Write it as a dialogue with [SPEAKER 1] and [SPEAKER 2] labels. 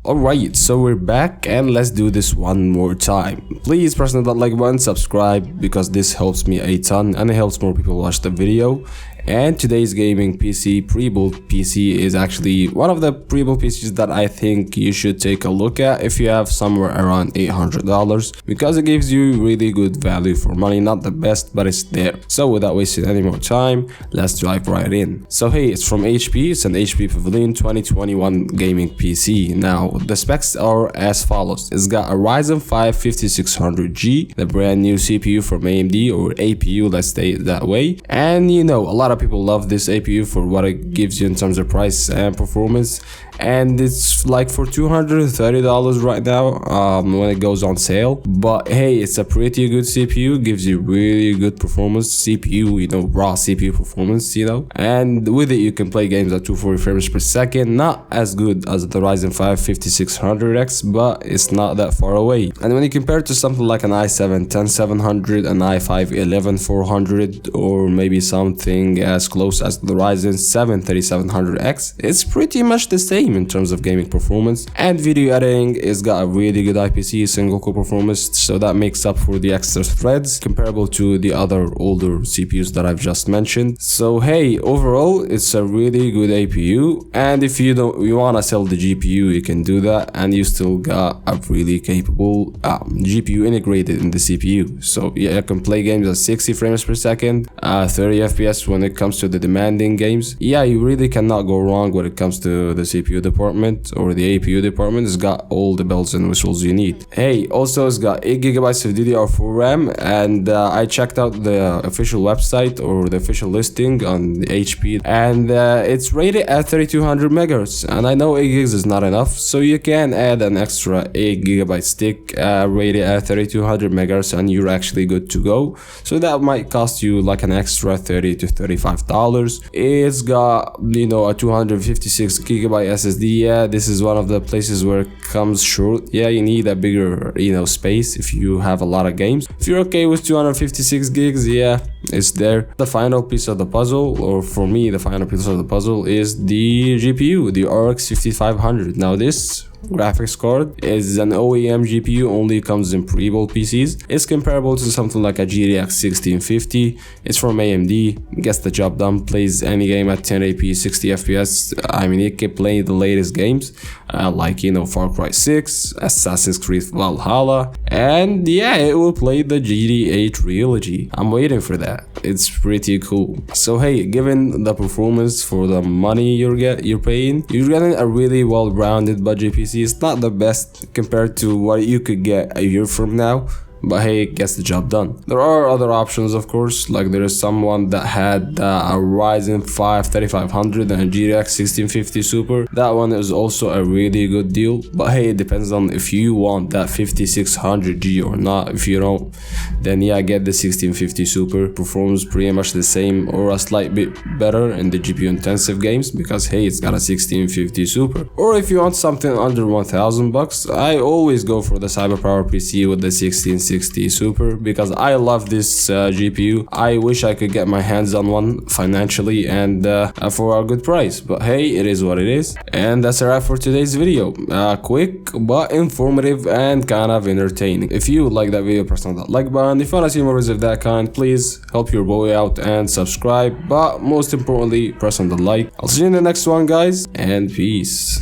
[SPEAKER 1] Alright, so we're back and let's do this one more time. Please press that like button, subscribe, because this helps me a ton and it helps more people watch the video. And today's gaming PC, Prebuilt PC, is actually one of the Prebuilt PCs that I think you should take a look at if you have somewhere around $800, because it gives you really good value for money. Not the best, but it's there. So without wasting any more time, let's dive right in. So hey, it's from HP. It's an HP Pavilion 2021 gaming PC. Now the specs are as follows. It's got a Ryzen 5 5600G, the brand new CPU from AMD, or APU, let's say it that way. And you know, a lot of people love this APU for what it gives you in terms of price and performance, and it's like for $230 right now when it goes on sale. But hey, it's a pretty good CPU, gives you really good performance. CPU, you know, raw CPU performance, you know, and with it you can play games at 240 frames per second. Not as good as the Ryzen 5 5600X, but it's not that far away. And when you compare it to something like an i7 10700, an i5 11400, or maybe something as close as the Ryzen 7 3700X, it's pretty much the same in terms of gaming performance. And video editing is got a really good IPC single core performance, so that makes up for the extra threads comparable to the other older CPUs that I've just mentioned. So hey, overall it's a really good APU, and if you want to sell the GPU, you can do that, and you still got a really capable GPU integrated in the CPU. So yeah, you can play games at 60 frames per second, 30 FPS when it comes to the demanding games. Yeah, you really cannot go wrong when it comes to the CPU department or the APU department. It's got all the bells and whistles you need. Hey, also it's got 8GB of DDR4 RAM, and I checked out the official website or the official listing on the HP, and it's rated at 3200 megahertz, and I know 8GB is not enough, so you can add an extra 8GB stick rated at 3200 megahertz and you're actually good to go. So that might cost you like an extra $30 to $35. It's got, you know, a 256GB SSD. Yeah, this is one of the places where it comes short. Yeah, you need a bigger, you know, space if you have a lot of games. If you're okay with 256 gigs, yeah, it's there. The final piece of the puzzle, or for me the final piece of the puzzle, is the GPU, the RX 5500. Now this graphics card is an OEM GPU, only comes in pre-built PCs. It's comparable to something like a GTX 1650. It's from AMD, gets the job done, plays any game at 1080p 60 FPS. I mean, it can play the latest games like, you know, Far Cry 6, Assassin's Creed Valhalla, and yeah, it will play the GTA trilogy. I'm waiting for that. It's pretty cool. So hey, given the performance for the money you're paying, you're getting a really well-rounded budget PC. It's not the best compared to what you could get a year from now, but hey, it gets the job done. There are other options, of course, like there is someone that had a Ryzen 5 3500 and a GTX 1650 Super. That one is also a really good deal, but hey, it depends on if you want that 5600G or not. If you don't, then yeah, get the 1650 Super. Performs pretty much the same or a slight bit better in the GPU intensive games, because hey, it's got a 1650 Super. Or if you want something under $1000, I always go for the CyberPower PC with the 1660 Super, because I love this GPU. I wish I could get my hands on one financially and for a good price, but hey, it is what it is. And that's a wrap for today's video. Quick but informative and kind of entertaining. If you like that video, press on that like button. If you want to see more videos of that kind, please help your boy out and subscribe, but most importantly, press on the like. I'll see you in the next one, guys, and peace.